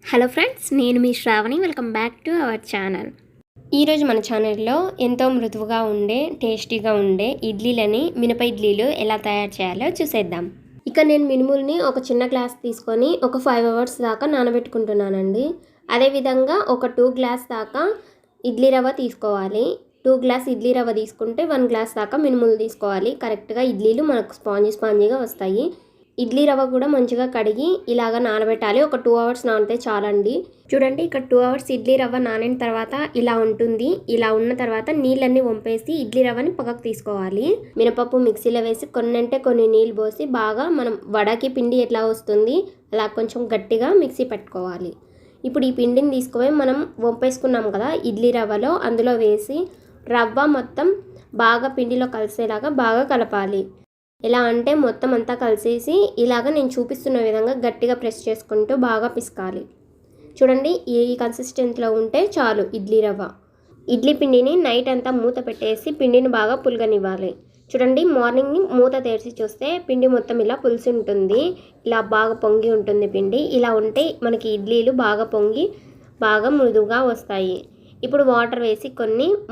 Hello friends, నేను మీ Shravani. Welcome back to our channel. ఈరోజు మన ఛానల్లో ఎంతో మృదువుగా ఉండే టేస్టీగా ఉండే ఇడ్లీలని మినప ఇడ్లీలు ఎలా తయారు చేయాలో చూసేద్దాం. ఇక నేను మినుముల్ని ఒక చిన్న గ్లాస్ తీసుకొని ఒక 5 అవర్స్ దాకా నానబెట్టుకుంటున్నానండి. అదేవిధంగా ఒక 2 గ్లాస్ దాకా ఇడ్లీ రవ్వ తీసుకోవాలి. 2 గ్లాస్ ఇడ్లీ రవ్వ తీసుకుంటే 1 గ్లాస్ దాకా మినుములు తీసుకోవాలి. కరెక్ట్గా ఇడ్లీలు మనకు స్పాంజీగా వస్తాయి. ఇడ్లీ రవ్వ కూడా మంచిగా కడిగి ఇలాగ నానబెట్టాలి. ఒక 2 అవర్స్ నానితే చాలండి. చూడండి, ఇక్కడ 2 అవర్స్ ఇడ్లీ రవ్వ నానిన తర్వాత ఇలా ఉంటుంది. ఇలా ఉన్న తర్వాత నీళ్ళన్నీ వంపేసి ఇడ్లీ రవ్వని పక్కకు తీసుకోవాలి. మినపప్పు మిక్సీలో వేసి కొన్ని నీళ్ళు పోసి బాగా మనం వడకి పిండి ఎట్లా వస్తుంది అలా కొంచెం గట్టిగా మిక్సీ పెట్టుకోవాలి. ఇప్పుడు ఈ పిండిని తీసుకుపోయి మనం వంపేసుకున్నాం కదా ఇడ్లీ రవ్వలో, అందులో వేసి రవ్వ మొత్తం బాగా పిండిలో కలిసేలాగా బాగా కలపాలి. ఎలా అంటే మొత్తం అంతా కలిసేసి ఇలాగ నేను చూపిస్తున్న విధంగా గట్టిగా ప్రెస్ చేసుకుంటూ బాగా పిసకాలి. చూడండి, ఈ కన్సిస్టెన్సీలో ఉంటే చాలు ఇడ్లీ రవ్వ. ఇడ్లీ పిండిని నైట్ అంతా మూత పెట్టేసి పిండిని బాగా పులగనివ్వాలి. చూడండి, మార్నింగ్ మూత తెరిచి చూస్తే పిండి మొత్తం ఇలా పులిసి ఉంటుంది. ఇలా బాగా పొంగి ఉంటుంది పిండి. ఇలా ఉంటే మనకి ఇడ్లీలు బాగా పొంగి బాగా మృదువుగా వస్తాయి. ఇప్పుడు వాటర్ వేసి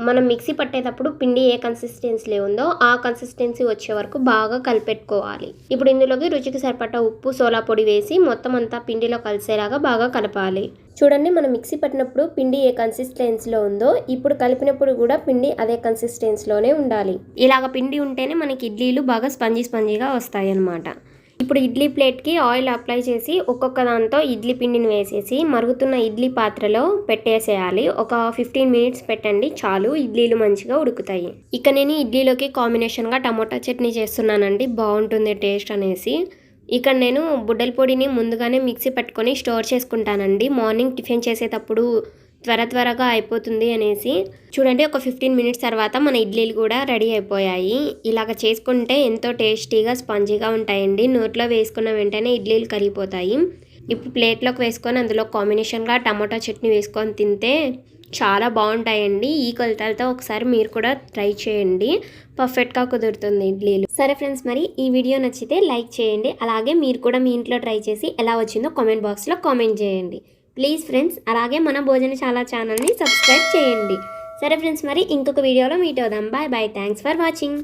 మనం మిక్సీ పట్టేటప్పుడు పిండి ఏ కన్సిస్టెన్సీలో ఉందో ఆ కన్సిస్టెన్సీ వచ్చే వరకు బాగా కలిపెట్టుకోవాలి. ఇప్పుడు ఇందులోకి రుచికి సరిపడ్డ ఉప్పు, సోడా పొడి వేసి మొత్తం అంతా పిండిలో కలిసేలాగా బాగా కలపాలి. చూడండి, మనం మిక్సీ పట్టినప్పుడు పిండి ఏ కన్సిస్టెన్సీలో ఉందో ఇప్పుడు కలిపినప్పుడు కూడా పిండి అదే కన్సిస్టెన్సీలోనే ఉండాలి. ఇలాగ పిండి ఉంటేనే మనకి ఇడ్లీలు బాగా స్పంజీగా వస్తాయి అన్నమాట. ఇప్పుడు ఇడ్లీ ప్లేట్కి ఆయిల్ అప్లై చేసి ఒక్కొక్క దాంతో ఇడ్లీ పిండిని వేసేసి మరుగుతున్న ఇడ్లీ పాత్రలో పెట్టేసేయాలి. ఒక 15 మినిట్స్ పెట్టండి చాలు, ఇడ్లీలు మంచిగా ఉడుకుతాయి. ఇక నేను ఇడ్లీలోకి కాంబినేషన్గా టమోటా చట్నీ చేస్తున్నానండి, బాగుంటుంది టేస్ట్ అనేసి. ఇక్కడ నేను బుడ్డల పొడిని ముందుగానే మిక్సీ పట్టుకొని స్టోర్ చేసుకుంటానండి. మార్నింగ్ టిఫిన్ చేసేటప్పుడు త్వరగా అయిపోతుంది అనేసి. చూడండి, ఒక 15 మినిట్స్ తర్వాత మన ఇడ్లీలు కూడా రెడీ అయిపోయాయి. ఇలాగ చేసుకుంటే ఎంతో టేస్టీగా స్పాంజీగా ఉంటాయండి. నోట్లో వేసుకున్న వెంటనే ఇడ్లీలు కరిగిపోతాయి. ఇప్పుడు ప్లేట్లోకి వేసుకొని అందులో కాంబినేషన్గా టమాటా చట్నీ వేసుకొని తింటే చాలా బాగుంటాయండి. ఈ కొలతలతో ఒకసారి మీరు కూడా ట్రై చేయండి, పర్ఫెక్ట్గా కుదురుతుంది ఇడ్లీలు. సరే ఫ్రెండ్స్, మరి ఈ వీడియో నచ్చితే లైక్ చేయండి. అలాగే మీరు కూడా మీ ఇంట్లో ట్రై చేసి ఎలా వచ్చిందో కామెంట్ బాక్స్లో కామెంట్ చేయండి ప్లీజ్ ఫ్రెండ్స్. అలాగే మన భోజనశాల ఛానల్ని సబ్స్క్రైబ్ చేయండి. సరే ఫ్రెండ్స్, మరి ఇంకొక వీడియోలో మీట్ అవుదాం. Bye bye. Thanks for watching.